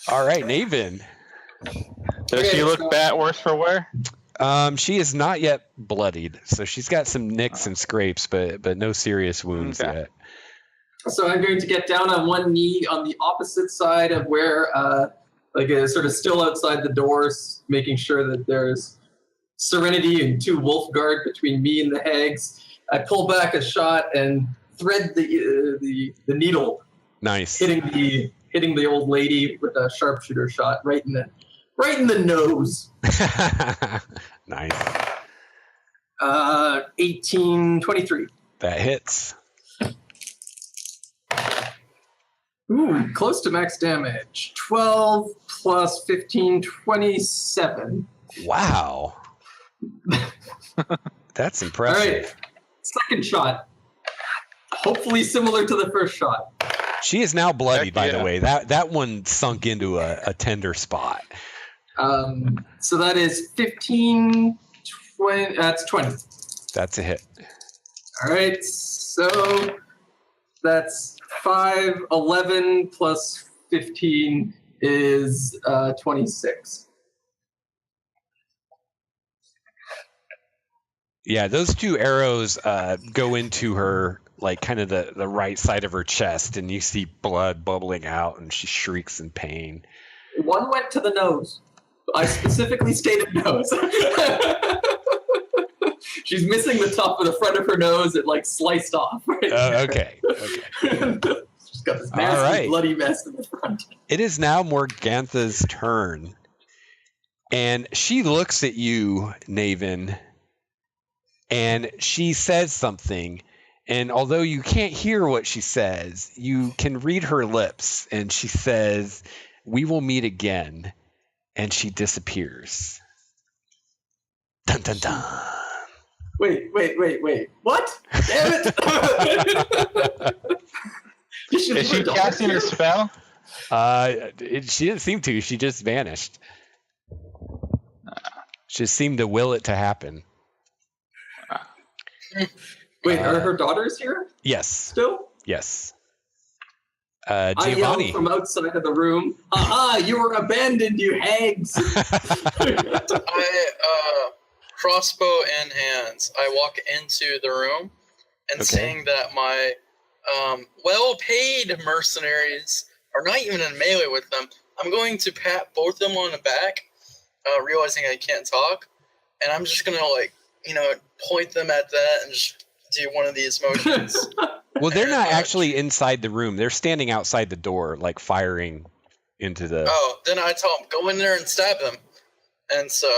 All right, Naevin. Does she look bad, worse for wear? She is not yet bloodied, so she's got some nicks and scrapes, but no serious wounds yet. So I'm going to get down on one knee on the opposite side of where, sort of still outside the doors, making sure that there's Serenity and 2 wolf guard between me and the hags. I pull back a shot and thread the needle. Nice. Hitting the old lady with a sharpshooter shot right in the nose. Nice. 18-23. That hits. Ooh, close to max damage. 12 plus 15, 27. Wow. That's impressive. All right, second shot. Hopefully similar to the first shot. She is now bloodied, by the way. That one sunk into a tender spot. So that is 15, 20, that's 20. That's a hit. All right, so that's 5, 11 plus 15 is 26. Yeah, those 2 arrows go into her, like, kind of the right side of her chest, and you see blood bubbling out, and she shrieks in pain. One went to the nose. I specifically stated nose. She's missing the top of the front of her nose. It, like, sliced off. Right okay. She's got this nasty, bloody mess in the front. It is now Morgantha's turn, and she looks at you, Naevin, and she says something, and although you can't hear what she says, you can read her lips, and she says, "We will meet again," and she disappears. Dun dun dun. Wait. What? Damn it! Is she casting a spell? She didn't seem to. She just vanished. She just seemed to will it to happen. Wait, are her daughters here? Yes. Still? Yes. I Giovanni. yelled from outside of the room, "Aha, you were abandoned, you hags!" I, crossbow in hands, I walk into the room and saying that my well-paid mercenaries are not even in melee with them, I'm going to pat both of them on the back, realizing I can't talk, and I'm just going to, point them at that and just do one of these motions. Well, they're not actually inside the room. They're standing outside the door, like firing into the... Oh, then I tell them, go in there and stab them. And so...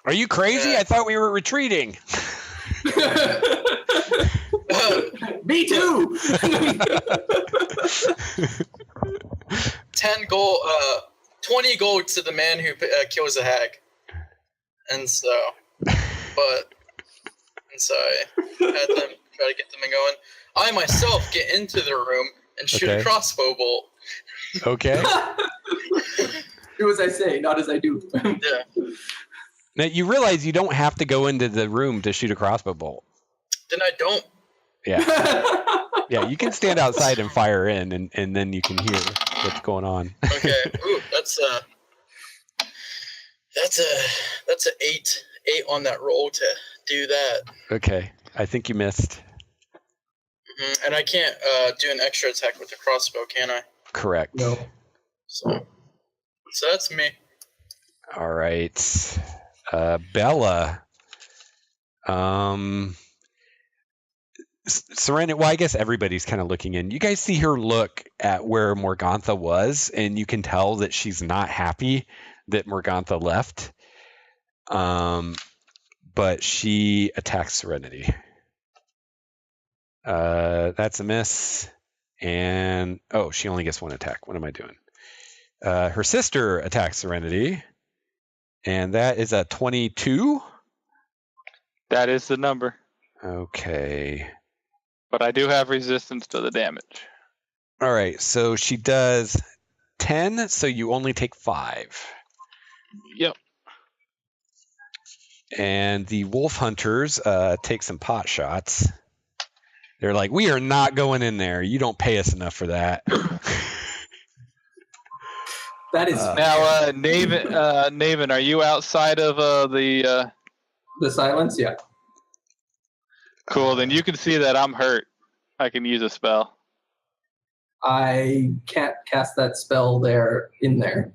Are you crazy? I thought we were retreating. Me too! 10 gold, 20 gold to the man who kills a hag. And so... So I had them try to get them going. I myself get into the room and shoot a crossbow bolt. Okay. Do as I say, not as I do. Yeah. Now, you realize you don't have to go into the room to shoot a crossbow bolt. Then I don't. Yeah. Yeah, you can stand outside and fire in, and then you can hear what's going on. Okay. Ooh, that's a 8 on that roll to do that. Okay. I think you missed. And I can't do an extra attack with the crossbow, can I? Correct. No. So that's me. All right. Bella. Serenity, well, I guess everybody's kind of looking in. You guys see her look at where Morgantha was, and you can tell that she's not happy that Morgantha left. But she attacks Serenity. That's a miss. And, she only gets one attack. What am I doing? Her sister attacks Serenity. And that is a 22. That is the number. Okay. But I do have resistance to the damage. All right. So she does 10. So you only take 5. Yep. And the wolf hunters take some pot shots. They're like, we are not going in there. You don't pay us enough for that. That is Now, Naevin, are you outside of the? the silence. Yeah. Cool. Then you can see that I'm hurt. I can use a spell. I can't cast that spell in there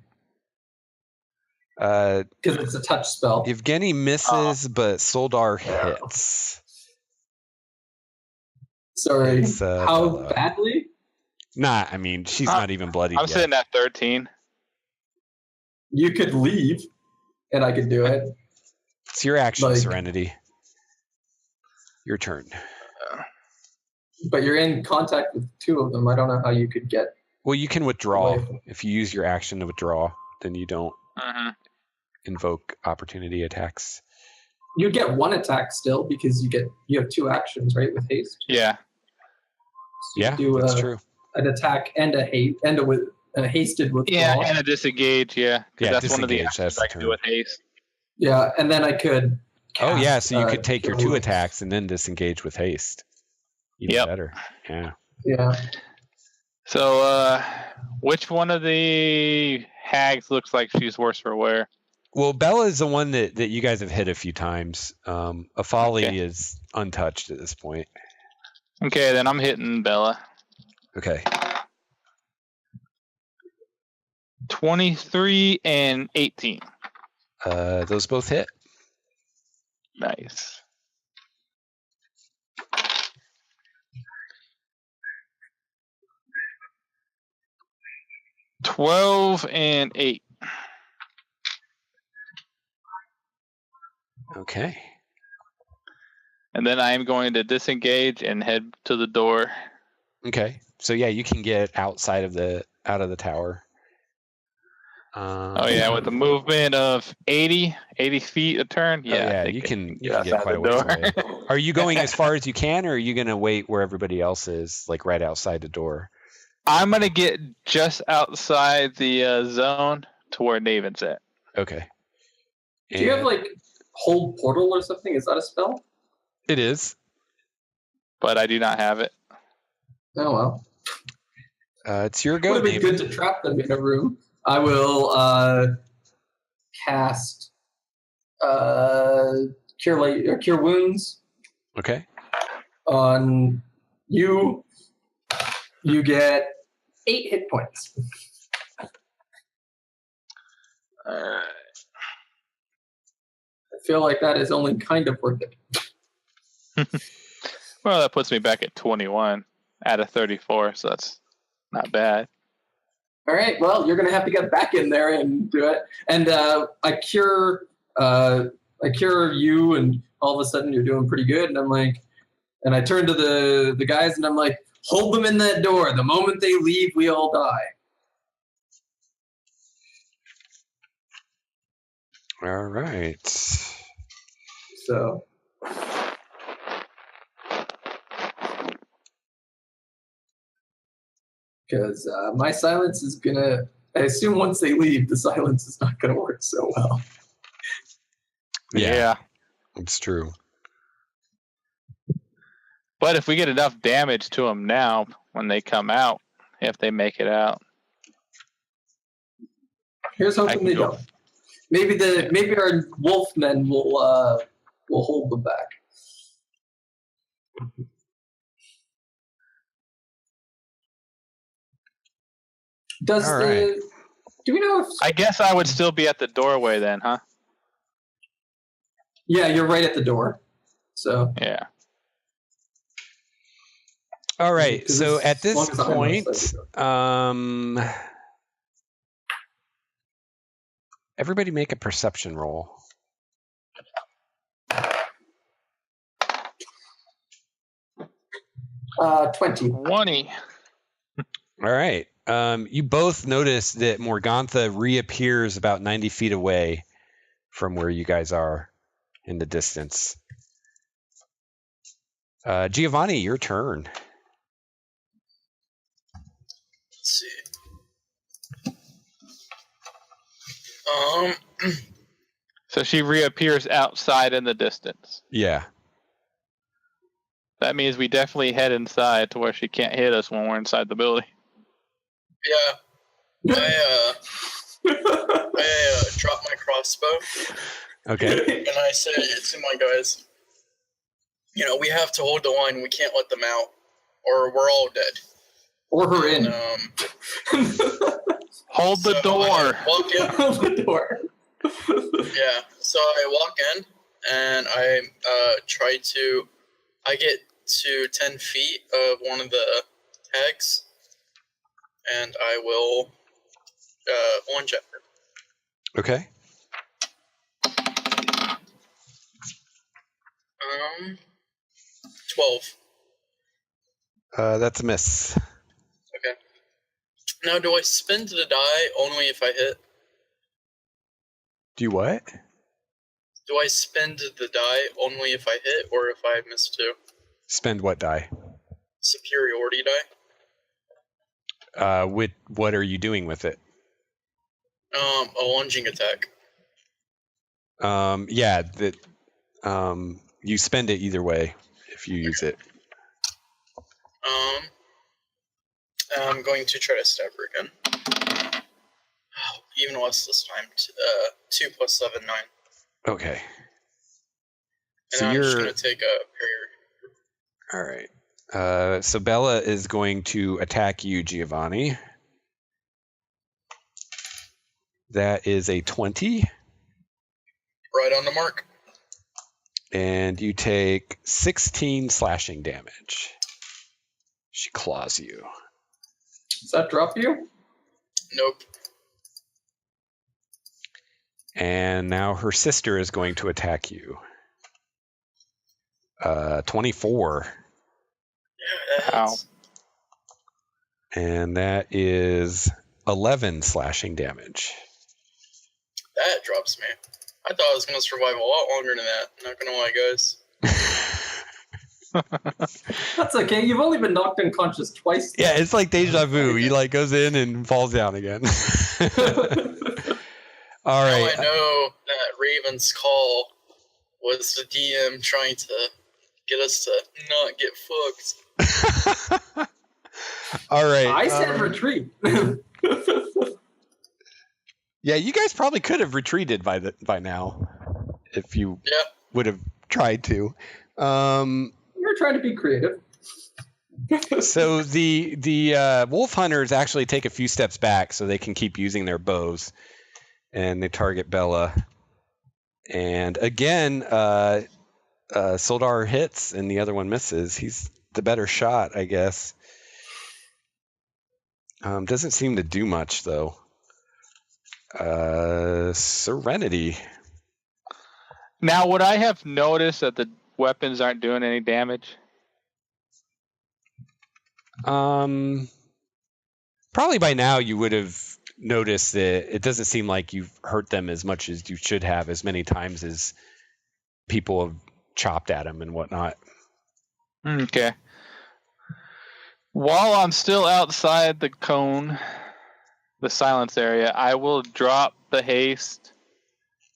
because it's a touch spell. Evgeny misses, but Soldar hits. Sorry. It's, How Bella. badly? Nah, I mean, she's not even bloodied I'm yet. sitting at 13. You could leave, and I could do it. It's your action, Like- Serenity. Your turn. But you're in contact with two of them. I don't know how you could get. Well, you can withdraw. Away. If you use your action to withdraw, then you don't Mm-hmm. invoke opportunity attacks. You get one attack still because you have two actions, right, with haste. Yeah. So you Yeah, do that's true. an attack and a haste and a hasted withdrawal. Yeah, and a disengage. Yeah, 'cause Yeah, that's one of the disengage, actions that's the I can do term. with haste. Yeah, and then I could. Oh, yeah, cast, so you could take your Cure 2 Wounds. attacks and then disengage with haste. Even Yep. better. Yeah. Yeah. So, which one of the hags looks like she's worse for wear? Well, Bella is the one that you guys have hit a few times. Afali Okay. is untouched at this point. Okay, then I'm hitting Bella. Okay. 23 and 18. Those both hit. Nice. $12 and 8. Okay. And then I am going to disengage and head to the door. Okay. So yeah, you can get out of the tower. Oh yeah, with a movement of 80 feet a turn. Yeah, yeah, I think you I can get outside quite a the ways door. away. Are you going as far as you can, or are you going to wait where everybody else is, like right outside the door? I'm gonna get just outside the zone to where Naevin's at. Okay. Do you have And like hold portal or something? Is that a spell? it is. But I do not have it. Oh well. It's your go, Would have been David. good to trap them in a room. I will cast cure wounds Okay. on you. You get 8 hit points. I feel like that is only kind of worth it. Well, that puts me back at 21 out of 34, so that's not bad. All right. Well, you're gonna have to get back in there and do it. And I cure you, and all of a sudden you're doing pretty good. And I'm like, and I turn to the guys, and I'm like, hold them in that door. The moment they leave, we all die. All right. So. Because my silence is gonna. I assume once they leave, the silence is not gonna work so well. Yeah. It's true. But if we get enough damage to them now, when they come out, if they make it out, Here's I hoping can they go. don't. Maybe our wolfmen will hold them back. Does All the right. do we know if I guess I would still be at the doorway then, huh? yeah, you're right at the door. So Yeah. All right. Because So as at this long as I'm point, outside everybody make a perception roll. 20. 20. All right. You both notice that Morgantha reappears about 90 feet away from where you guys are in the distance. Giovanni, your turn. Let's see. So she reappears outside in the distance. Yeah. That means we definitely head inside to where she can't hit us when we're inside the building. Yeah. I drop my crossbow. Okay. And I say to my guys, we have to hold the line. We can't let them out, or we're all dead. Or her in. Hold the door. Walk in. Hold the door. Yeah. So I walk in, and I I get to 10 feet of one of the hags, and I will lunge at her. Okay. 12. That's a miss. Okay. Now, do I spend the die only if I hit? Do you what? Do I spend the die only if I hit or if I miss two? Spend what die? Superiority die. What are you doing with it? A lunging attack. Yeah, you spend it either way if you use it. I'm going to try to stab her again. Oh, even less this time. 2 plus 7, 9. Okay. And So I'm you're just going to take a parry. all right. So Bella is going to attack you, Giovanni. That is a 20. Right on the mark. And you take 16 slashing damage. She claws you. Does that drop you? Nope. And now her sister is going to attack you. 24. Yeah, that Ow. hits. And that is 11 slashing damage. That drops me. I thought I was going to survive a lot longer than that. Not going to lie, guys. That's okay. You've only been knocked unconscious twice. Yeah, it's like deja vu. He goes in and falls down again. All Now right. I know that Raven's call was the DM trying to get us to not get fucked. All right. I said retreat. Yeah, you guys probably could have retreated by now if you would have tried to. You're trying to be creative. So the wolf hunters actually take a few steps back so they can keep using their bows, and they target Bella. And again, Soldar hits, and the other one misses. He's the better shot, I guess. Doesn't seem to do much though. Serenity. Now, would I have noticed that the weapons aren't doing any damage? Probably by now you would have noticed that it doesn't seem like you've hurt them as much as you should have, as many times as people have chopped at them and whatnot. Okay. While I'm still outside the cone, the silence area, I will drop the haste,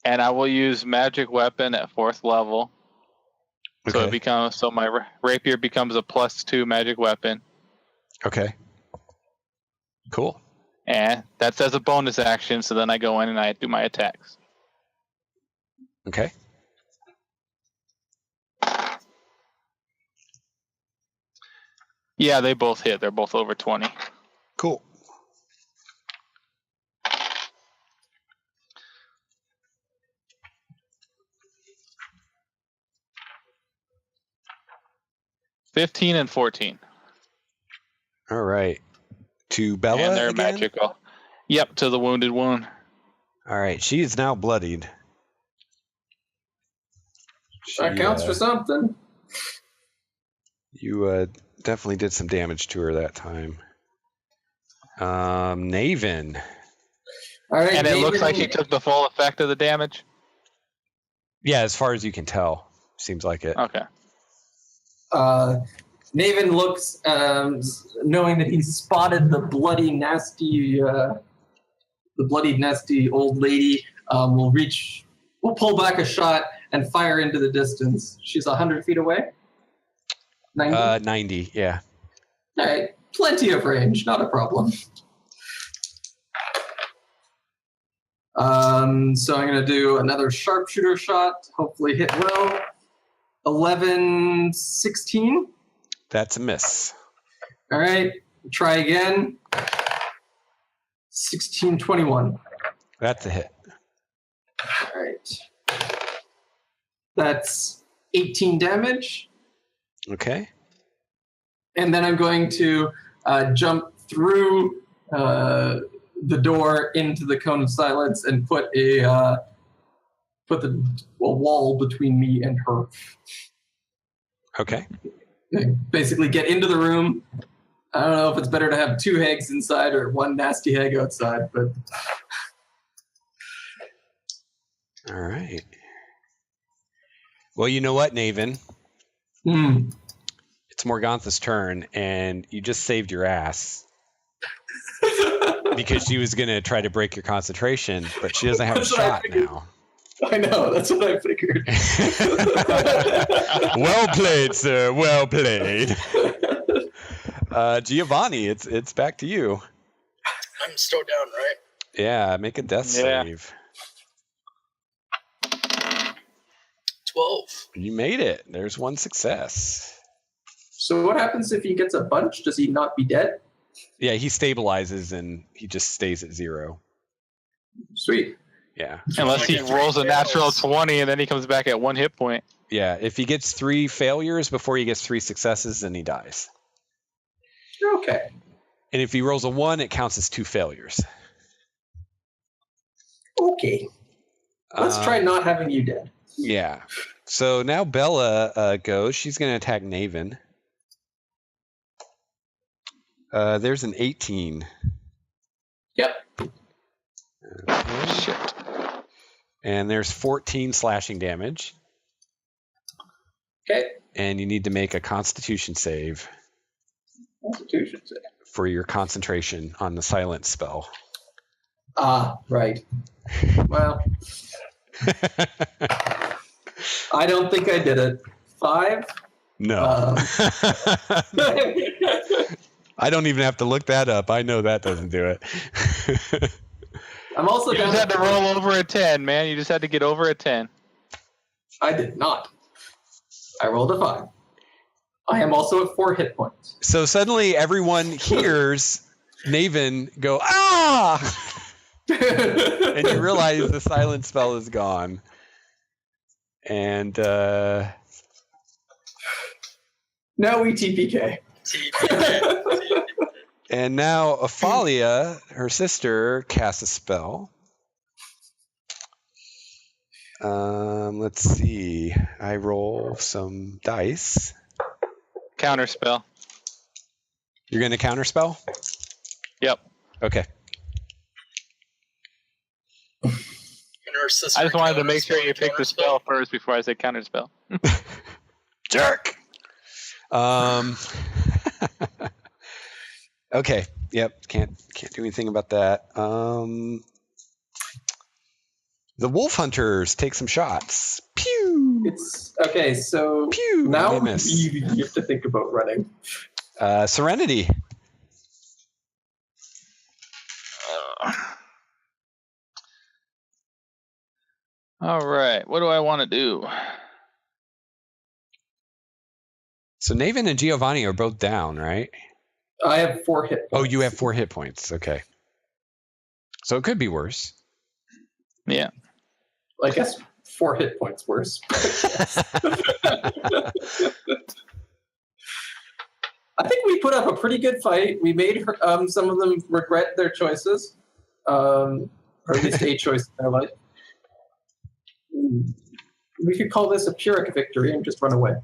and I will use magic weapon at 4th level. Okay. So my rapier becomes a +2 magic weapon. Okay. Cool. And that's as a bonus action, so then I go in and I do my attacks. Okay. Yeah, they both hit. They're both over 20. Cool. $15 and $14. All right. To Bella And they're again? magical. Yep, to the wounded one. All right. She is now bloodied. That counts for something. You definitely did some damage to her that time. Naevin. All right, And it looks Naevin- like she took the full effect of the damage? Yeah, as far as you can tell. Seems like it. Okay. Naevin looks, knowing that he's spotted the bloody, nasty old lady. We'll pull back a shot and fire into the distance. She's 100 feet away. 90. 90. Yeah. All right, plenty of range, not a problem. So I'm going to do another sharpshooter shot. Hopefully hit well. 11, 16. That's a miss. All right. Try again. 16, 21. That's a hit. All right. That's 18 damage. Okay. And then I'm going to jump through the door into the cone of silence and put a wall between me and her. Okay. Basically get into the room. I don't know if it's better to have 2 hags inside or 1 nasty hag outside, but... All right. Well, you know what, Naevin? It's Morgantha's turn, and you just saved your ass. Because she was going to try to break your concentration, but she doesn't have a shot now. I know, that's what I figured. Well played, sir. Well played. Giovanni, it's back to you. I'm still down, right? Yeah, make a death save. 12. You made it. There's 1 success. So what happens if he gets a bunch? Does he not be dead? Yeah, he stabilizes and he just stays at 0. Sweet. Yeah. Unless he rolls a natural 20 and then he comes back at 1 hit point. Yeah, if he gets 3 failures before he gets 3 successes, then he dies. Okay. And if he rolls a 1, it counts as 2 failures. Okay. Let's try not having you dead. Yeah. So now Bella goes. She's going to attack Naevin. There's an 18. Yep. Okay. Shit. And there's 14 slashing damage. Okay. And you need to make a Constitution save. Constitution save. For your concentration on the silence spell. Ah, right. Well, I don't think I did it. 5? No. I don't even have to look that up. I know that doesn't do it. I'm also You just had to roll over a 10, man. You just had to get over a 10. I did not. I rolled a 5. I am also at 4 hit points. So suddenly everyone hears Naevin go, ah! And you realize the silence spell is gone. And now we TPK. And now Ophalia, her sister, casts a spell. Let's see. I roll some dice. Counter spell. You're going to counterspell? Yep. Okay. I just wanted to make sure you picked the spell first before I said counter spell. Jerk. Okay. Yep. Can't do anything about that. The wolf hunters take some shots. Pew. It's okay. So Pew. now They miss. you have to think about running. Serenity. All right. What do I want to do? So Naevin and Giovanni are both down, right? I have 4 hit points. Oh, you have 4 hit points. Okay. So it could be worse. Yeah. I guess 4 hit points worse. I think we put up a pretty good fight. We made some of them regret their choices, or at least a choice in their life. We could call this a Pyrrhic victory and just run away.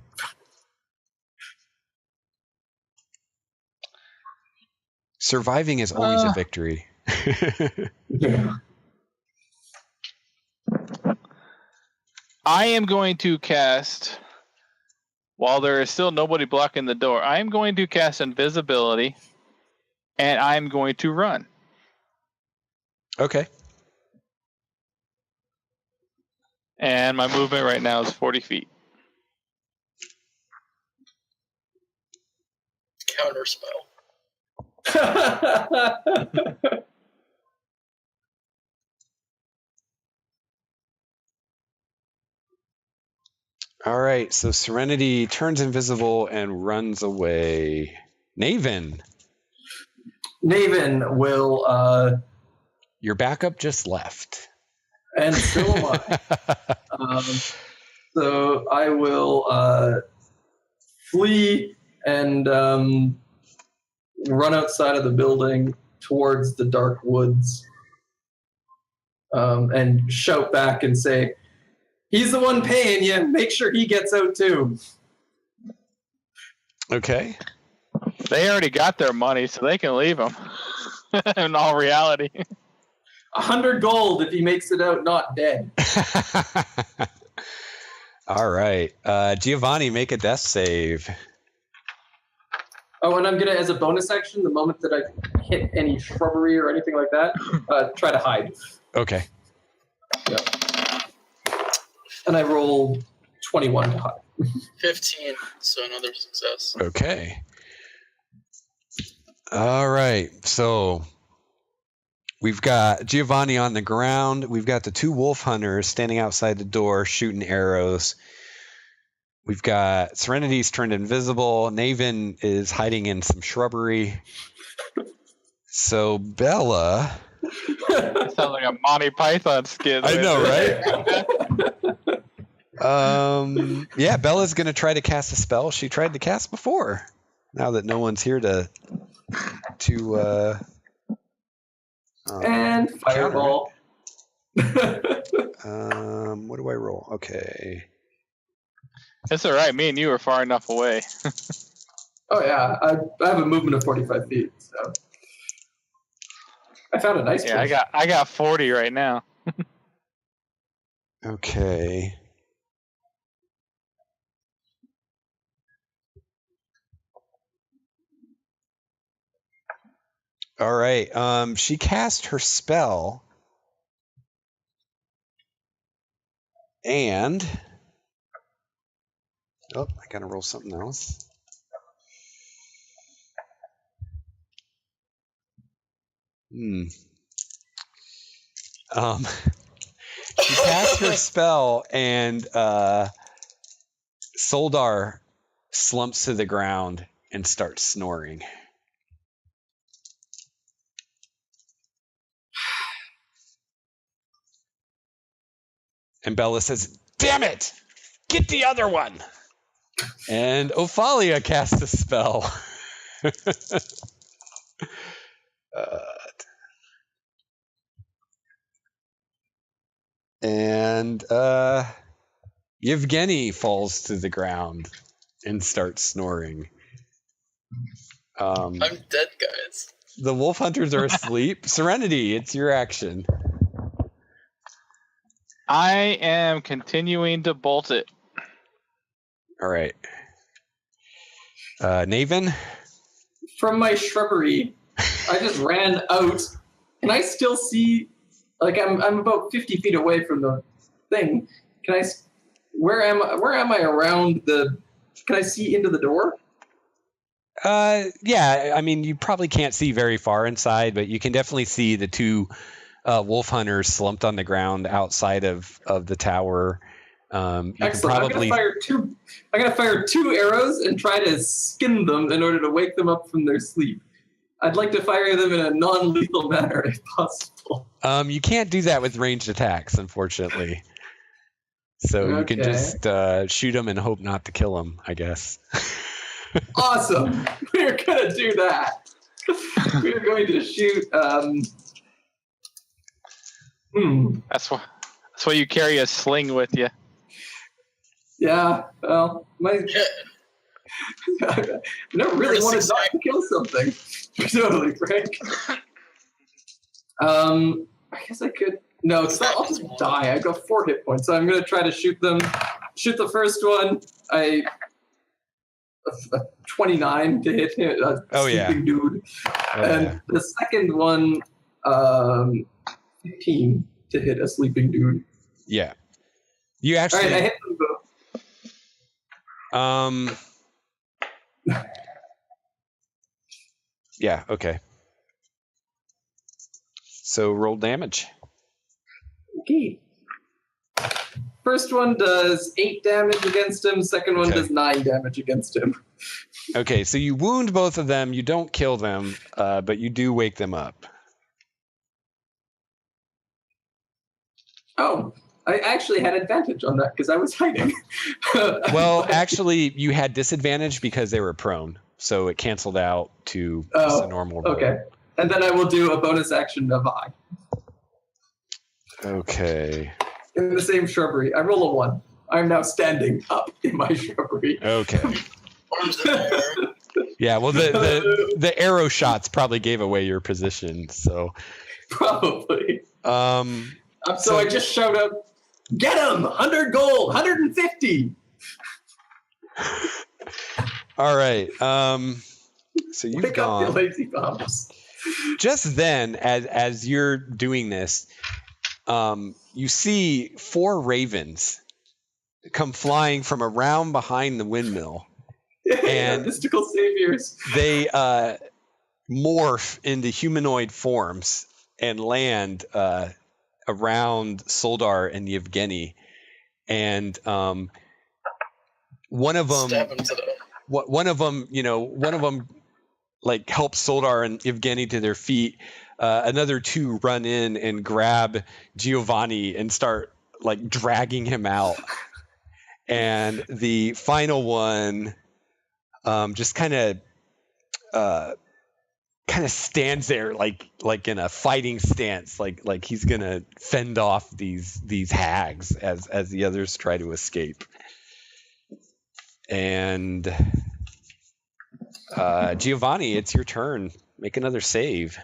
Surviving is always a victory. Yeah. I am going to cast, while there is still nobody blocking the door, I am going to cast invisibility, and I'm going to run. Okay. And my movement right now is 40 feet. Counter spell. All right, so Serenity turns invisible and runs away. Naevin, Naevin will, your backup just left. and so am I. So I will flee and run outside of the building towards the dark woods and shout back and say, "He's the one paying you. Make sure he gets out too." Okay. They already got their money, so they can leave them. In all reality. 100 gold if he makes it out not dead. All right. Giovanni, make a death save. Oh, and I'm gonna, as a bonus action, the moment that I hit any shrubbery or anything like that, try to hide. Okay. Yeah. And I roll 21 to hide. 15, so another success. Okay. All right. So we've got Giovanni on the ground. We've got the two wolf hunters standing outside the door shooting arrows. We've got Serenity's turned invisible. Naevin is hiding in some shrubbery. So Bella. Sounds like a Monty Python skit. I know, right? Yeah, Bella's going to try to cast a spell she tried to cast before. Now that no one's here to and fireball. What do I roll? Okay. It's all right. Me and you are far enough away. Oh yeah, I have a movement of 45 feet, so I found a nice place. I got 40 right now. Okay. All right. She cast her spell, and I gotta roll something else. She cast her spell, and Soldar slumps to the ground and starts snoring. And Bella says, "Damn it! Get the other one!" And Ophalia casts a spell. And Yevgeny falls to the ground and starts snoring. I'm dead, guys. The wolf hunters are asleep. Serenity, it's your action. I am continuing to bolt it. All right. Naevin? From my shrubbery, I just ran out. Can I still see? Like I'm about 50 feet away from the thing. Where am I around the? Can I see into the door? Yeah. I mean, you probably can't see very far inside, but you can definitely see the two wolf hunters slumped on the ground outside of the tower. Excellent. I'm gonna fire two arrows and try to skin them in order to wake them up from their sleep. I'd like to fire them in a non-lethal manner if possible. You can't do that with ranged attacks, unfortunately. So you can just shoot them and hope not to kill them, I guess. Awesome. We're gonna do that. We're going to shoot. That's why you carry a sling with you. Yeah. Well, I never really wanted not to kill something. Totally, Frank. I guess I could. No, it's not. I'll just die. I've got 4 hit points, so I'm gonna try to shoot them. Shoot the first one. A 29 to hit him. Sleeping dude. And the second one, 15 to hit a sleeping dude. Yeah. You actually. All right, I hit them both. Yeah, okay. So roll damage. Okay. First one does 8 damage against him. Second one does 9 damage against him. Okay, so you wound both of them. You don't kill them, but you do wake them up. Oh, I actually had advantage on that because I was hiding. Well, actually, you had disadvantage because they were prone, so it canceled out to just a normal roll. Okay. And then I will do a bonus action of eye. Okay. In the same shrubbery. I roll a 1. I'm now standing up in my shrubbery. Okay. Yeah, well, the arrow shots probably gave away your position, so. Probably. So I just shout out, get him! 100 gold! 150! All right. So you've Pick gone. up the lazy bombs. Just then, as you're doing this, you see 4 ravens come flying from around behind the windmill. And mystical saviors. They morph into humanoid forms and land around Soldar and Yevgeny. And one of them, like helps Soldar and Yevgeny to their feet. Another 2 run in and grab Giovanni and start like dragging him out. And the final one just kind of stands there like in a fighting stance, like he's gonna fend off these hags as the others try to escape. And Giovanni, it's your turn. Make another save.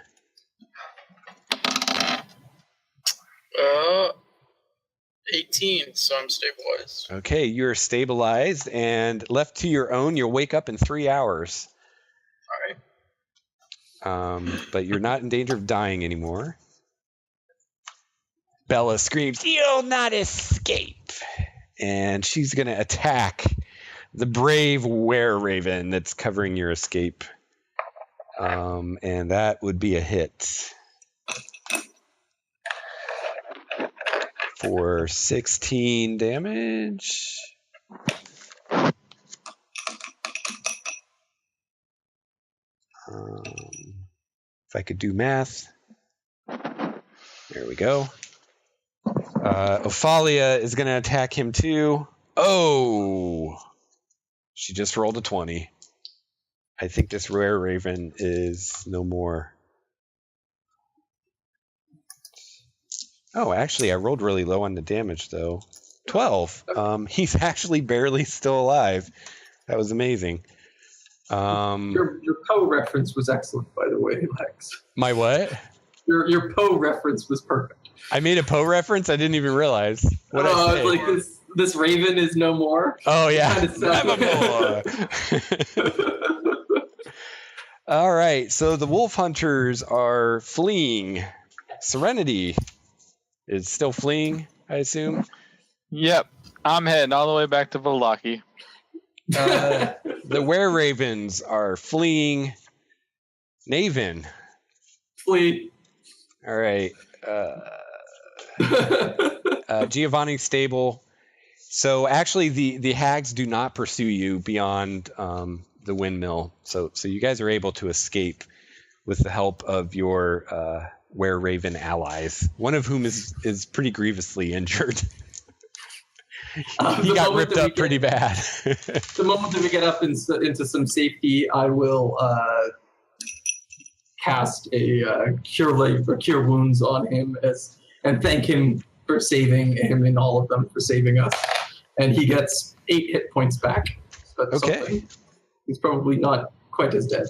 18, so I'm stabilized. Okay, you're stabilized, and left to your own, you'll wake up in 3 hours. All right. But you're not in danger of dying anymore. Bella screams, "You'll not escape!" And she's going to attack the brave were-raven that's covering your escape. And that would be a hit. For 16 damage. If I could do math. There we go. Ophalia is going to attack him too. Oh! She just rolled a 20. I think this rare raven is no more. Oh, actually, I rolled really low on the damage, though. 12. He's actually barely still alive. That was amazing. Your Poe reference was excellent, by the way, Lex. My what? Your Poe reference was perfect. I made a Poe reference? I didn't even realize. What did I say? Like this raven is no more. Oh, yeah. Nevermore. All right, so the wolf hunters are fleeing. Serenity is still fleeing, I assume. Yep, I'm heading all the way back to Vallaki. The were-ravens are fleeing. Naevin. Flee. All right. Giovanni's stable. So actually, the hags do not pursue you beyond the windmill. So you guys are able to escape with the help of your were-raven allies, one of whom is pretty grievously injured. He got ripped up pretty bad. The moment that we get up into some safety, I will cast a cure wounds on him and thank him for saving him and all of them for saving us. And he gets 8 hit points back. That's okay. Something. He's probably not quite as dead.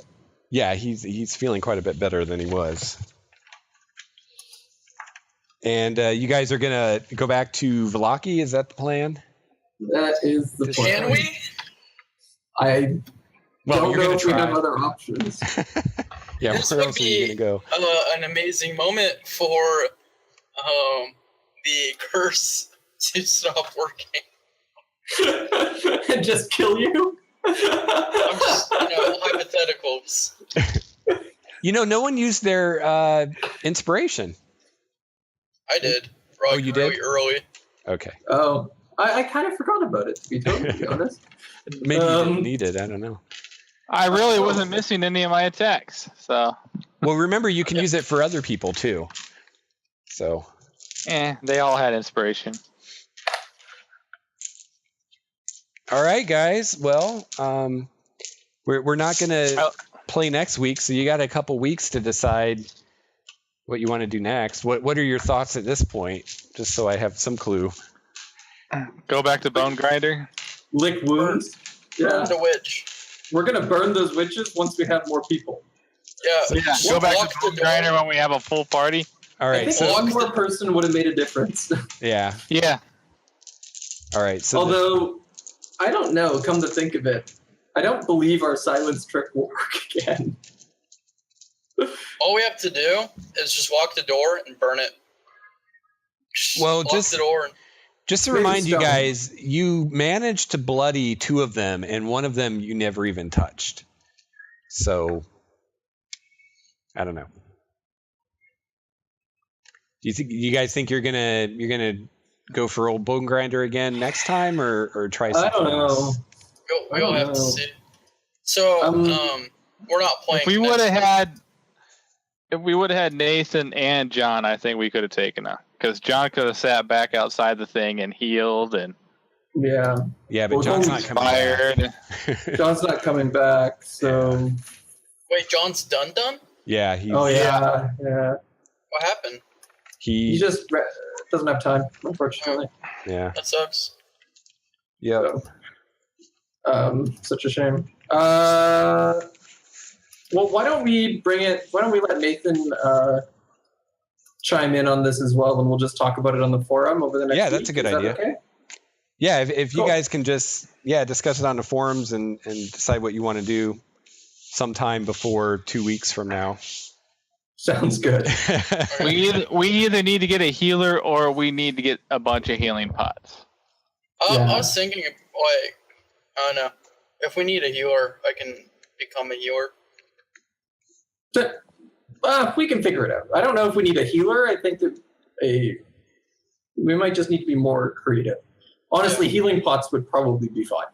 Yeah, he's feeling quite a bit better than he was. And you guys are going to go back to Vallaki? Is that the plan? That is the plan. Can we? I don't you're know gonna if we have other options. Yeah, This where would else are you going to go? An amazing moment for the curse to stop working. And just kill you? I'm just, hypotheticals. No one used their inspiration. I did. You did? Early. Okay. Oh, I kind of forgot about it, to be totally honest. Maybe you didn't need it. I don't know. I really wasn't missing any of my attacks, so. Well, remember, you can use it for other people, too. So. They all had inspiration. All right, guys. Well, we're not going to play next week, so you got a couple weeks to decide what you want to do next. What are your thoughts at this point? Just so I have some clue. Go back to Bone Grinder. Lick wounds. Burn the witch. We're gonna burn those witches once we have more people. Yeah. Go back to Bone Grinder when we have a full party. All right. I think one more person would have made a difference. Yeah. Yeah. All right. So although I don't know. Come to think of it, I don't believe our silence trick will work again. All we have to do is just walk the door and burn it. Well, lock the door and just to remind you guys, you managed to bloody 2 of them, and one of them you never even touched. So, I don't know. Do you guys think you're gonna go for old Bone Grinder again next time, or try something I don't know. else? We'll have to see. So, we're not playing. If we would have had Nathan and John, I think we could have taken her. Because John could have sat back outside the thing and healed and yeah, but John's not coming back. John's not coming back. So wait, John's done? Yeah. Yeah. What happened? He just doesn't have time, unfortunately. Yeah. That sucks. Yeah. So, such a shame. Well, why don't we let Nathan chime in on this as well, and we'll just talk about it on the forum over the next week. Yeah, that's a good idea. Okay? Yeah, if you guys can just discuss it on the forums and decide what you want to do sometime before 2 weeks from now. Sounds good. we either need to get a healer or we need to get a bunch of healing pots. I was thinking, I don't know. If we need a healer, I can become a healer. We can figure it out. I don't know if we need a healer. I think that we might just need to be more creative. Honestly, healing pots would probably be fine.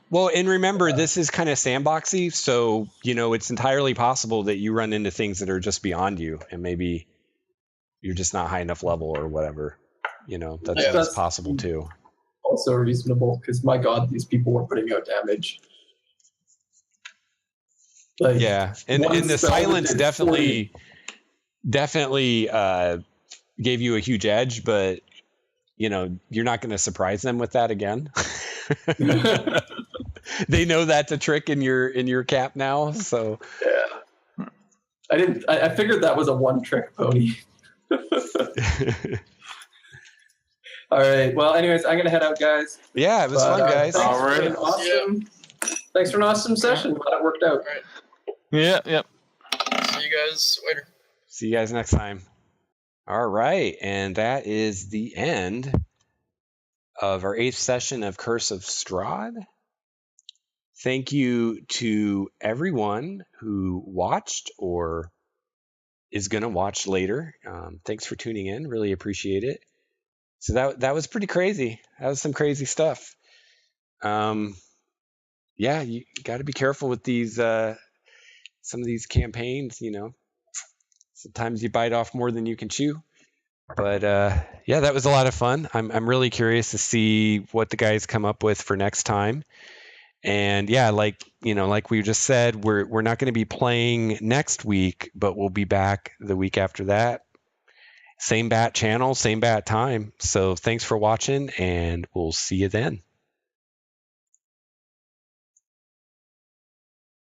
Well, and remember, this is kind of sandboxy, so it's entirely possible that you run into things that are just beyond you, and maybe you're just not high enough level or whatever. That's possible too. Also reasonable, because my God, these people were putting out damage. And the silence definitely gave you a huge edge, but you're not going to surprise them with that again. They know that's a trick in your cap now, so yeah. I figured that was a one-trick pony. All right. Well, anyways, I'm gonna head out, guys. Yeah, it was fun, guys. All right. Awesome. Thanks for an awesome session. Glad it worked out. All right. Yeah. Yep. See you guys later. See you guys next time. All right, and that is the end of our 8th session of Curse of Strahd. Thank you to everyone who watched or is going to watch later. Thanks for tuning in. Really appreciate it. So that was pretty crazy. That was some crazy stuff. You got to be careful with these some of these campaigns. Sometimes you bite off more than you can chew. But that was a lot of fun. I'm really curious to see what the guys come up with for next time. And like we just said, we're not going to be playing next week, but we'll be back the week after that. Same bat channel, same bat time. So thanks for watching, and we'll see you then.